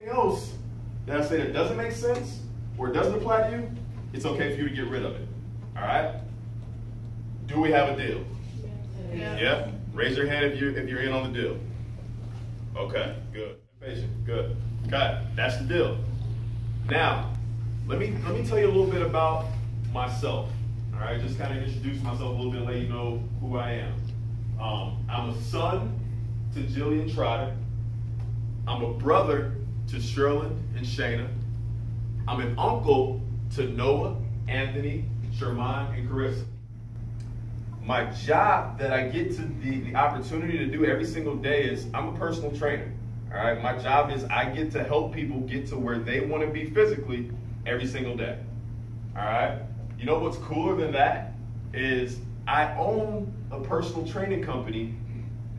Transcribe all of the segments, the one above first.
else that I say that doesn't make sense or it doesn't apply to you, it's okay for you to get rid of it. All right? Do we have a deal? Yeah? Raise your hand if you're in on the deal. Okay, good. Patient, good. Okay, that's the deal. Now, let me tell you a little bit about myself. All right, just kind of introduce myself a little bit, let you know who I am. I'm a son to Jillian Trotter. I'm a brother to Sherlyn and Shayna. I'm an uncle to Noah, Anthony, Sherman, and Carissa. My job that I get to the opportunity to do every single day is I'm a personal trainer. All right, my job is I get to help people get to where they want to be physically every single day. All right, you know what's cooler than that is I own a personal training company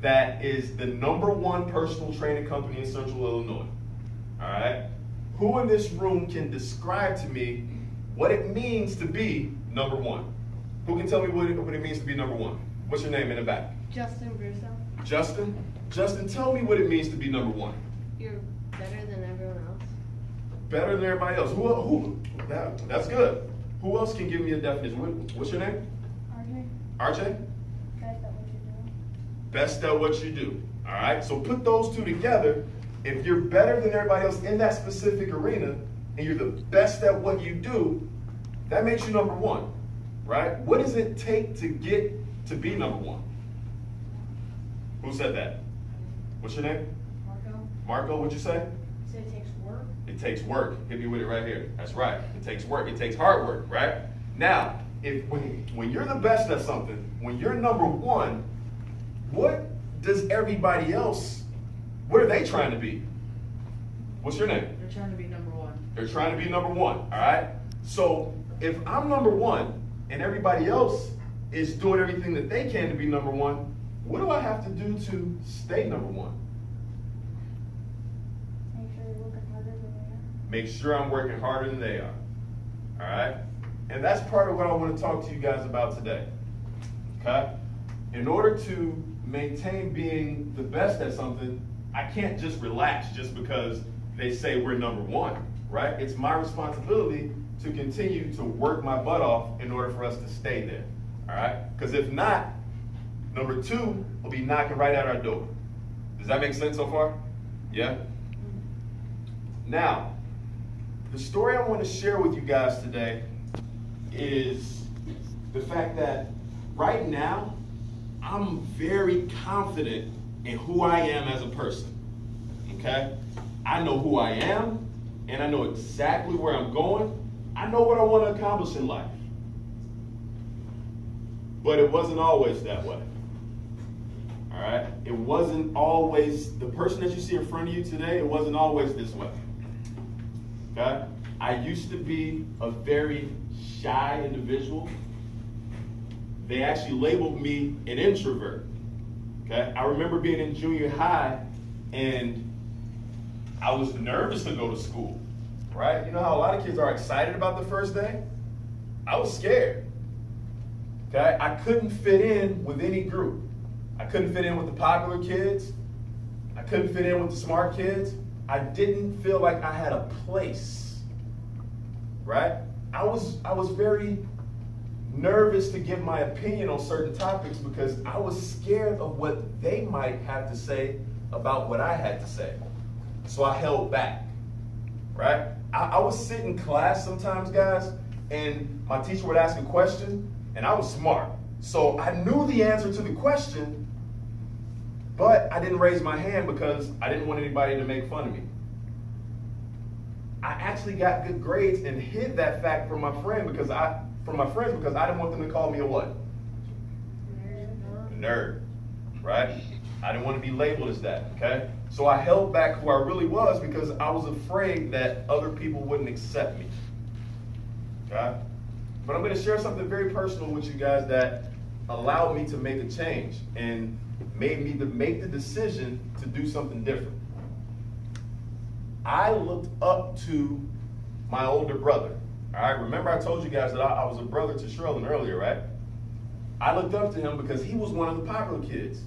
that is the #1 personal training company in Central Illinois. All right, who in this room can describe to me what it means to be #1? Who can tell me what it means to be #1? What's your name in the back? Justin Brusso. Justin? Justin, tell me what it means to be #1. You're better than everyone else. Better than everybody else. Who? That's good. Who else can give me a definition? What's your name? RJ. RJ? Best at what you do. Best at what you do. All right, so put those two together. If you're better than everybody else in that specific arena and you're the best at what you do, that makes you #1, right? What does it take to get to be #1? Who said that? What's your name? Marco. Marco, what'd you say? So it takes work. It takes work. Hit me with it right here. That's right. It takes work. It takes hard work, right? Now, when you're the best at something, when you're #1, what does everybody else, what are they trying to be? What's your name? They're trying to be #1. They're trying to be #1, all right? So if I'm #1 and everybody else is doing everything that they can to be #1, what do I have to do to stay #1? Make sure you're working harder than they are. Make sure I'm working harder than they are, all right? And that's part of what I want to talk to you guys about today, okay? In order to maintain being the best at something, I can't just relax just because they say we're #1, right? It's my responsibility to continue to work my butt off in order for us to stay there, all right? Because if not, #2 will be knocking right at our door. Does that make sense so far? Yeah? Now, the story I want to share with you guys today is the fact that right now, I'm very confident in who I am as a person, okay? I know who I am, and I know exactly where I'm going. I know what I want to accomplish in life. But it wasn't always that way, all right? It wasn't always, the person that you see in front of you today, it wasn't always this way, okay? I used to be a very shy individual. They actually labeled me an introvert, okay? I remember being in junior high and I was nervous to go to school, right? You know how a lot of kids are excited about the first day? I was scared, okay? I couldn't fit in with any group. I couldn't fit in with the popular kids. I couldn't fit in with the smart kids. I didn't feel like I had a place, right? I was very nervous to give my opinion on certain topics because I was scared of what they might have to say about what I had to say. So I held back, right? I would sit in class sometimes, guys, and my teacher would ask a question, and I was smart. So I knew the answer to the question, but I didn't raise my hand because I didn't want anybody to make fun of me. I actually got good grades and hid that fact from my friends because I didn't want them to call me a what? Nerd, right? I didn't want to be labeled as that, okay? So I held back who I really was because I was afraid that other people wouldn't accept me, okay? But I'm going to share something very personal with you guys that allowed me to make a change and made me to make the decision to do something different. I looked up to my older brother. All right, remember I told you guys that I was a brother to Sherlyn earlier, right? I looked up to him because he was one of the popular kids.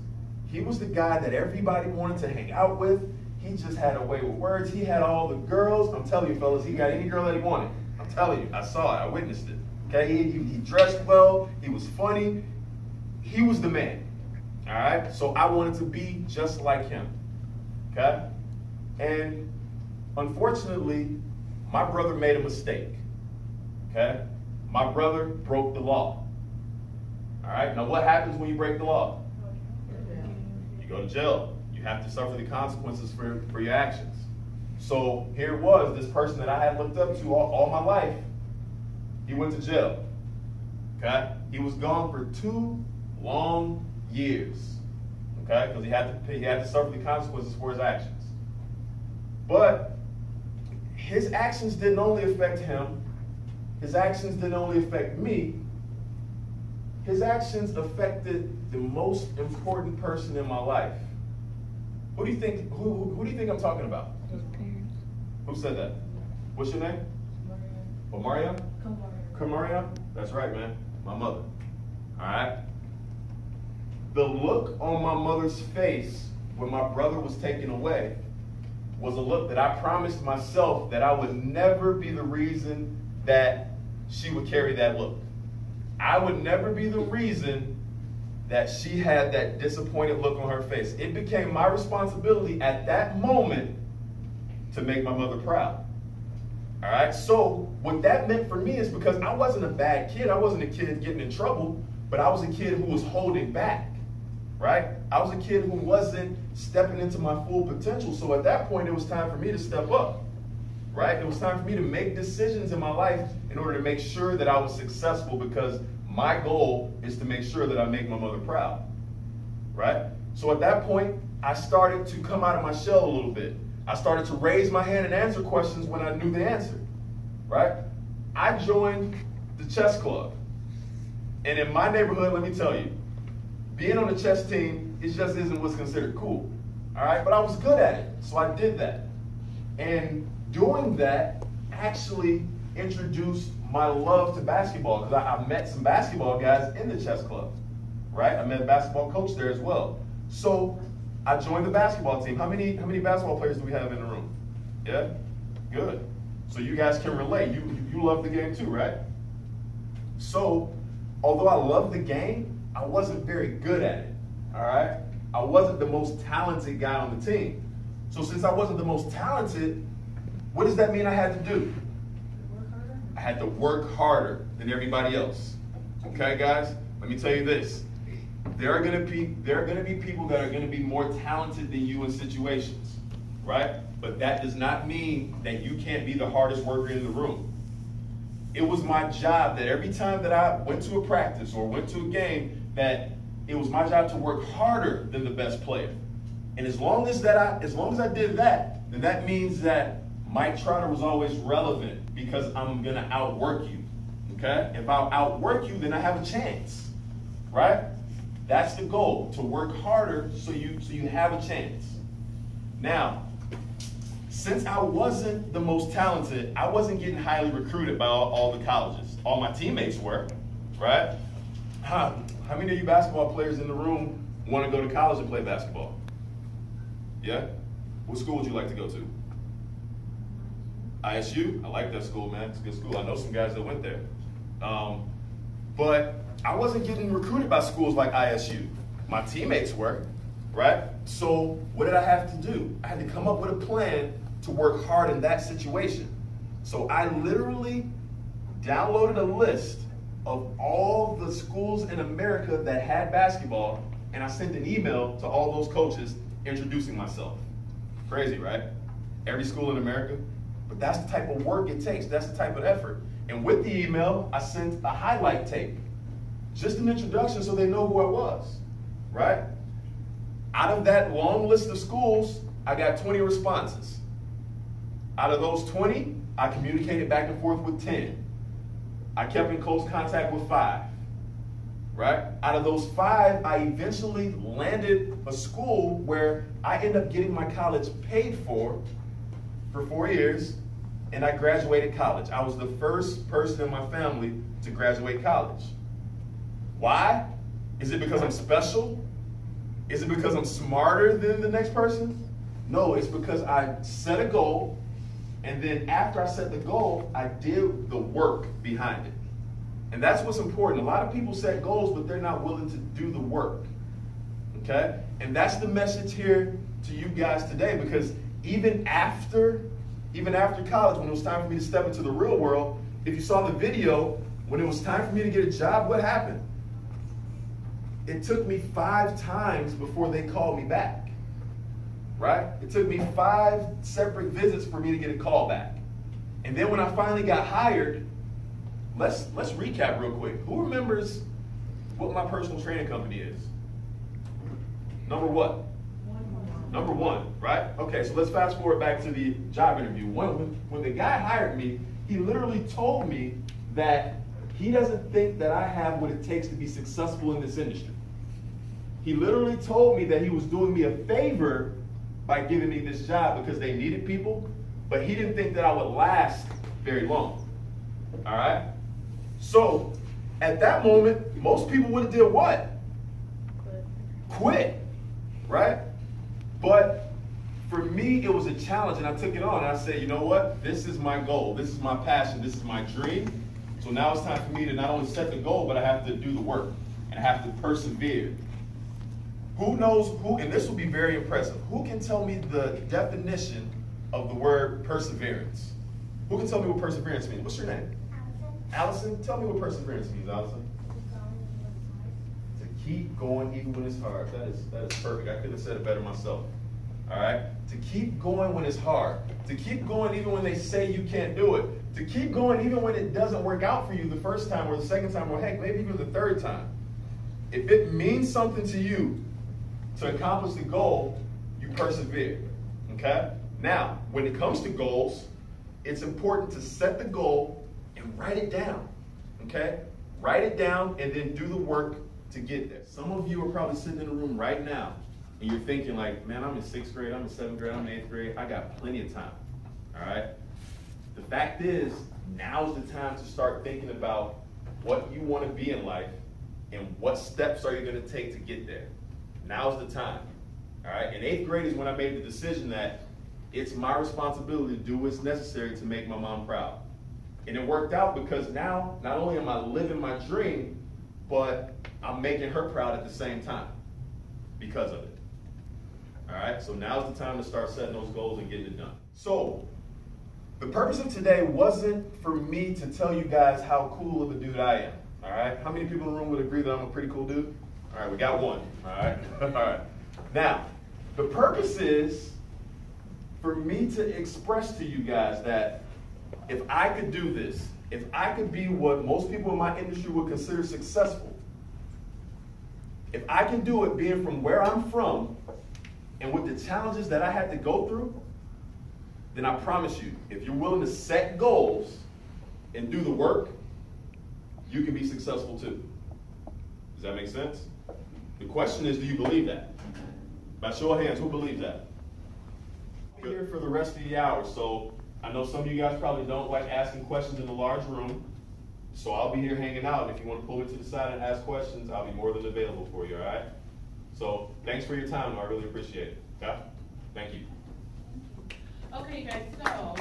He was the guy that everybody wanted to hang out with. he just had a way with words. He had all the girls. I'm telling you, fellas, he got any girl that he wanted. I'm telling you, I saw it. I witnessed it. Okay, he dressed well. He was funny. He was the man. All right, so I wanted to be just like him. Okay, and unfortunately, my brother made a mistake. Okay, my brother broke the law. All right, now what happens when you break the law? You go to jail. You have to suffer the consequences for your actions. So here it was, this person that I had looked up to all my life, he went to jail. Okay, he was gone for 2 long years. Okay, because he had to suffer the consequences for his actions. But his actions didn't only affect him. His actions didn't only affect me. His actions affected the most important person in my life. Who do you think? Who do you think I'm talking about? His parents. Who said that? What's your name? Maria. Kamaria? That's right, man. My mother. All right. The look on my mother's face when my brother was taken away was a look that I promised myself that I would never be the reason that she would carry that look. I would never be the reason that she had that disappointed look on her face. It became my responsibility at that moment to make my mother proud. All right, so what that meant for me is because I wasn't a bad kid. I wasn't a kid getting in trouble, but I was a kid who was holding back, right? I was a kid who wasn't stepping into my full potential. So at that point, it was time for me to step up, right? It was time for me to make decisions in my life in order to make sure that I was successful, because my goal is to make sure that I make my mother proud, right? So at that point, I started to come out of my shell a little bit. I started to raise my hand and answer questions when I knew the answer, right? I joined the chess club. And in my neighborhood, let me tell you, being on the chess team, it just isn't what's considered cool, all right? But I was good at it, so I did that. And doing that actually introduced my love to basketball, because I met some basketball guys in the chess club, right? I met a basketball coach there as well. So I joined the basketball team. How many basketball players do we have in the room? Yeah? Good. So you guys can relate. You love the game too, right? So although I love the game, I wasn't very good at it, all right? I wasn't the most talented guy on the team. So since I wasn't the most talented, what does that mean I had to do? I had to work harder than everybody else. Okay, guys? Let me tell you this. There are gonna be people that are gonna be more talented than you in situations, right? But that does not mean that you can't be the hardest worker in the room. It was my job that every time that I went to a practice or went to a game, that it was my job to work harder than the best player. And as long as I did that, then that means that Mike Trotter was always relevant, because I'm gonna outwork you. Okay? If I outwork you, then I have a chance, right? That's the goal, to work harder so you have a chance. Now, since I wasn't the most talented, I wasn't getting highly recruited by all the colleges. All my teammates were, right? How many of you basketball players in the room want to go to college and play basketball? Yeah? What school would you like to go to? ISU? I like that school, man. It's a good school. I know some guys that went there. But I wasn't getting recruited by schools like ISU. My teammates were, right? So what did I have to do? I had to come up with a plan to work hard in that situation. So I literally downloaded a list of all the schools in America that had basketball, and I sent an email to all those coaches introducing myself. Crazy, right? Every school in America. But that's the type of work it takes. That's the type of effort. And with the email, I sent a highlight tape. Just an introduction so they know who I was, right? Out of that long list of schools, I got 20 responses. Out of those 20, I communicated back and forth with 10. I kept in close contact with 5, right? Out of those 5, I eventually landed a school where I ended up getting my college paid for 4 years, and I graduated college. I was the first person in my family to graduate college. Why? Is it because I'm special? Is it because I'm smarter than the next person? No, it's because I set a goal, and then after I set the goal, I did the work behind it. And that's what's important. A lot of people set goals, but they're not willing to do the work. Okay? And that's the message here to you guys today, because even after college, when it was time for me to step into the real world, if you saw the video, when it was time for me to get a job, what happened? It took me 5 times before they called me back. Right? It took me 5 separate visits for me to get a call back. And then when I finally got hired, let's recap real quick. Who remembers what my personal training company is? Number what? Number 1, right? Okay, so let's fast forward back to the job interview. When the guy hired me, he literally told me that he doesn't think that I have what it takes to be successful in this industry. He literally told me that he was doing me a favor by giving me this job because they needed people, but he didn't think that I would last very long. All right? So, at that moment, most people would have did what? Quit. Right? But for me, it was a challenge, and I took it on. And I said, you know what? This is my goal. This is my passion. This is my dream. So now it's time for me to not only set the goal, but I have to do the work, and I have to persevere. Who knows who, and this will be very impressive, who can tell me the definition of the word perseverance? Who can tell me what perseverance means? What's your name? Allison. Allison, tell me what perseverance means, Allison. To keep going even when it's hard. That is perfect. I couldn't have said it better myself. All right? To keep going when it's hard. To keep going even when they say you can't do it. To keep going even when it doesn't work out for you the first time or the second time or heck, maybe even the third time. If it means something to you to accomplish the goal, you persevere. Okay? Now, when it comes to goals, it's important to set the goal and write it down. Okay? Write it down and then do the work to get there. Some of you are probably sitting in the room right now and you're thinking like, man, I'm in 6th grade, I'm in 7th grade, I'm in 8th grade, I got plenty of time. All right? The fact is, now's the time to start thinking about what you want to be in life and what steps are you going to take to get there. Now's the time. All right? In 8th grade is when I made the decision that it's my responsibility to do what's necessary to make my mom proud. And it worked out because now, not only am I living my dream, but I'm making her proud at the same time because of it. All right? So now's the time to start setting those goals and getting it done. So, the purpose of today wasn't for me to tell you guys how cool of a dude I am. All right? How many people in the room would agree that I'm a pretty cool dude? All right, we got one. All right? All right. Now, the purpose is for me to express to you guys that if I could do this, if I could be what most people in my industry would consider successful, if I can do it being from where I'm from and with the challenges that I had to go through, then I promise you, if you're willing to set goals and do the work, you can be successful too. Does that make sense? The question is, do you believe that? By show of hands, who believes that? I'm here for the rest of the hour, so I know some of you guys probably don't like asking questions in a large room, so I'll be here hanging out. If you want to pull me to the side and ask questions, I'll be more than available for you, all right? So thanks for your time, I really appreciate it. Okay? Thank you. Okay, you guys, so